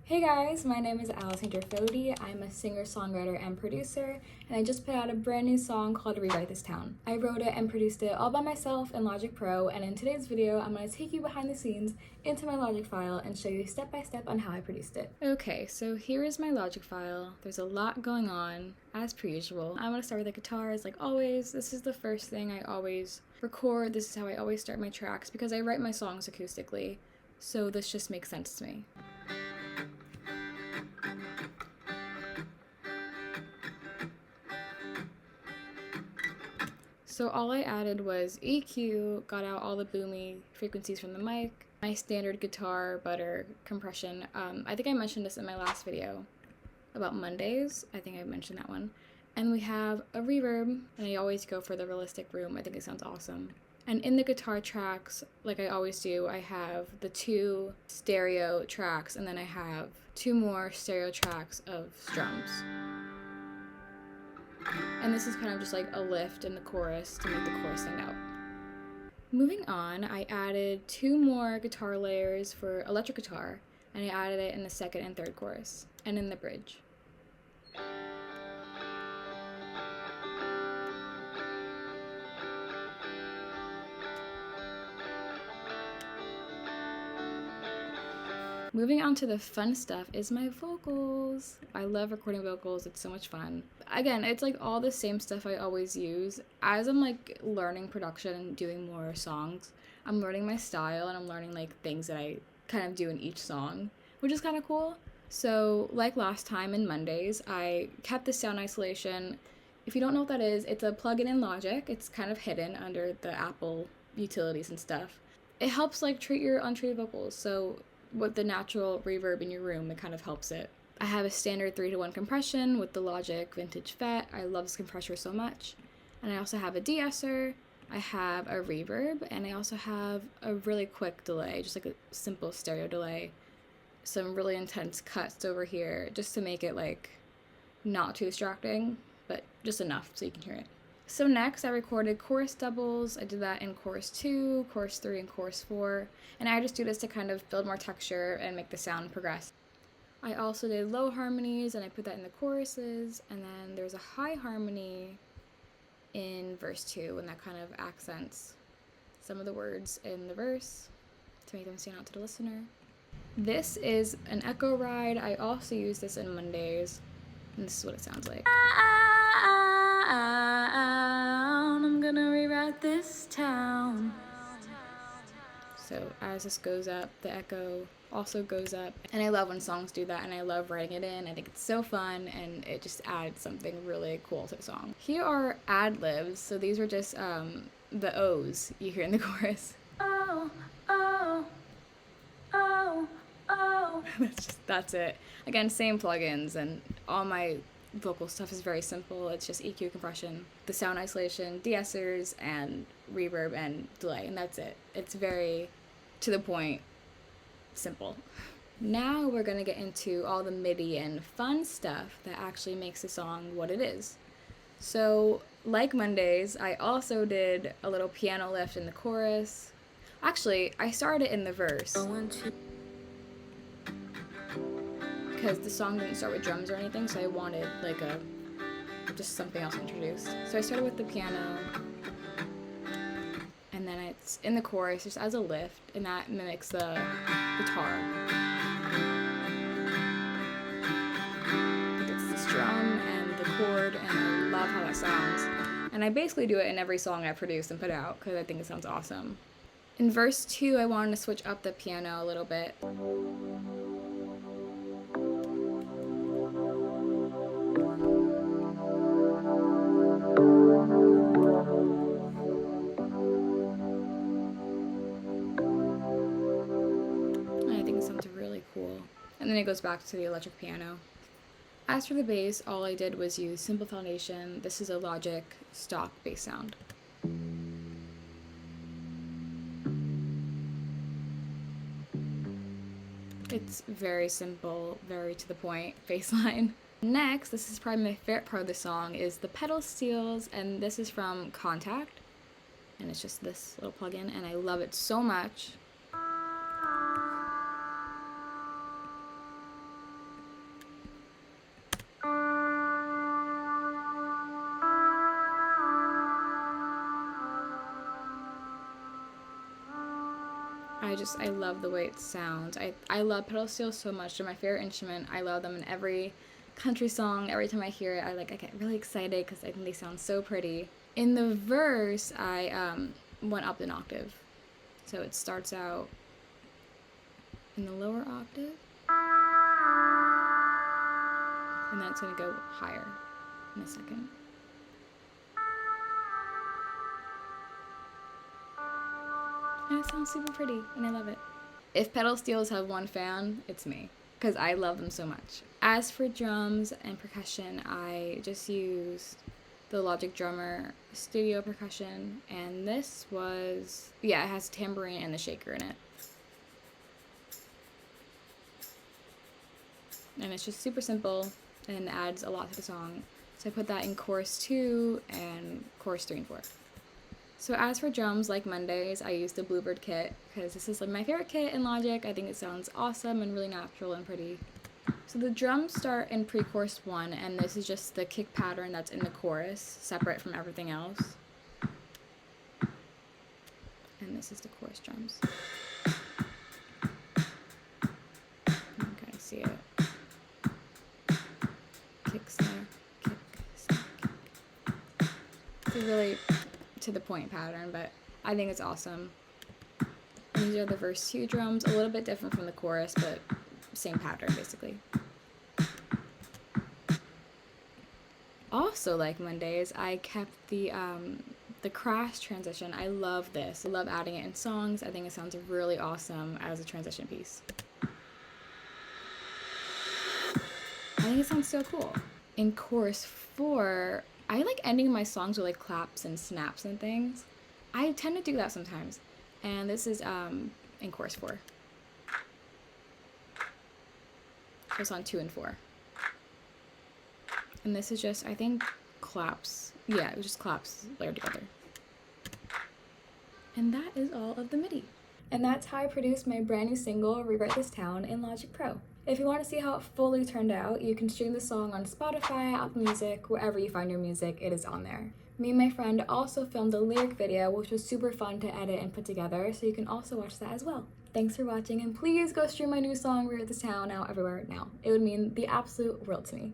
Hey guys, my name is Alessandra Foti. I'm a singer, songwriter, and producer, and I just put out a brand new song called Rewrite This Town. I wrote it and produced it all by myself in Logic Pro, and in today's video, I'm going to take you behind the scenes into my Logic file and show you step by step on how I produced it. Okay, so here is my Logic file. There's a lot going on, as per usual. I'm going to start with the guitars, like always. This is the first thing I always record. This is how I always start my tracks, because I write my songs acoustically, so this just makes sense to me. So all I added was EQ, got out all the boomy frequencies from the mic, my standard guitar butter compression. I think I mentioned this in my last video about Mondays. I think I mentioned that one. And we have a reverb, and I always go for the realistic room. I think it sounds awesome. And in the guitar tracks, like I always do, I have the 2 stereo tracks, and then I have 2 more stereo tracks of strums. And this is kind of just like a lift in the chorus to make the chorus stand out. Moving on, I added 2 more guitar layers for electric guitar, and I added it in the second and third chorus, and in the bridge. Moving on to the fun stuff is my vocals. I love recording vocals, it's so much fun. Again, it's like all the same stuff I always use. As I'm like learning production and doing more songs, I'm learning my style and I'm learning like things that I kind of do in each song, which is kind of cool. So like last time in Mondays, I kept the sound isolation. If you don't know what that is, it's a plugin in Logic. It's kind of hidden under the Apple utilities and stuff. It helps like treat your untreated vocals. So with the natural reverb in your room, it kind of helps it. I have a standard 3:1 compression with the Logic Vintage FET. I love this compressor so much. And I also have a de-esser, I have a reverb, and I also have a really quick delay, just like a simple stereo delay. Some really intense cuts over here, just to make it like not too distracting, but just enough so you can hear it. So next, I recorded chorus doubles. I did that in chorus 2, chorus 3, and chorus 4. And I just do this to kind of build more texture and make the sound progress. I also did low harmonies, and I put that in the choruses. And then there's a high harmony in verse 2, and that kind of accents some of the words in the verse to make them stand out to the listener. This is an echo ride. I also use this in Mondays, and this is what it sounds like. I'm gonna rewrite this town. So as this goes up, the echo also goes up. And I love when songs do that, and I love writing it in. I think it's so fun, and it just adds something really cool to the song. Here are ad-libs. So these were just the O's you hear in the chorus. Oh, oh, oh, oh. That's it. Again, same plugins, and all my vocal stuff is very simple. It's just EQ, compression, the sound isolation, de-essers, and reverb and delay, and that's it. It's very to the point, simple. Now we're gonna get into all the MIDI and fun stuff that actually makes the song what it is. So like Mondays, I also did a little piano lift in the chorus. Actually, I started in the verse, because the song didn't start with drums or anything, so I wanted like just something else introduced. So I started with the piano, and then it's in the chorus just as a lift, and that mimics the guitar. It's the strum and the chord, and I love how that sounds. And I basically do it in every song I produce and put out, because I think it sounds awesome. In verse 2, I wanted to switch up the piano a little bit. And then it goes back to the electric piano. As for the bass, all I did was use Simple Foundation. This is a Logic stock bass sound. It's very simple, very to the point bass line. Next, this is probably my favorite part of the song, is the pedal steals, and this is from Contact. And it's just this little plugin, and I love it so much. I love the way it sounds. I love pedal steel so much. They're my favorite instrument. I love them in every country song. Every time I hear it, I get really excited because I think they sound so pretty. In the verse, I went up an octave. So it starts out in the lower octave, and then it's going to go higher in a second. And it sounds super pretty, and I love it. If pedal steels have one fan, it's me, because I love them so much. As for drums and percussion, I just used the Logic Drummer Studio Percussion, and this was, it has tambourine and the shaker in it. And it's just super simple and adds a lot to the song. So I put that in chorus 2 and chorus 3 and 4. So as for drums, like Mondays, I used the Bluebird kit because this is my favorite kit in Logic. I think it sounds awesome and really natural and pretty. So the drums start in pre-chorus 1, and this is just the kick pattern that's in the chorus, separate from everything else. And this is the chorus drums. You can kind of see it. Kick, snare, kick, snare, kick. It's a really to the point pattern, but I think it's awesome. And these are the verse 2 drums, a little bit different from the chorus, but same pattern basically. Also, like Mondays, I kept the crash transition. I love this. I love adding it in songs. I think it sounds really awesome as a transition piece. I think it sounds so cool. In chorus 4, I like ending my songs with claps and snaps and things. I tend to do that sometimes. And this is in chorus 4. It's on 2 and 4. And this is just, I think, claps. Yeah, it was just claps layered together. And that is all of the MIDI. And that's how I produced my brand new single, Rewrite This Town, in Logic Pro. If you want to see how it fully turned out, you can stream the song on Spotify, Apple Music, wherever you find your music, it is on there. Me and my friend also filmed a lyric video, which was super fun to edit and put together, so you can also watch that as well. Thanks for watching, and please go stream my new song, Rewrite This Town, out everywhere now. It would mean the absolute world to me.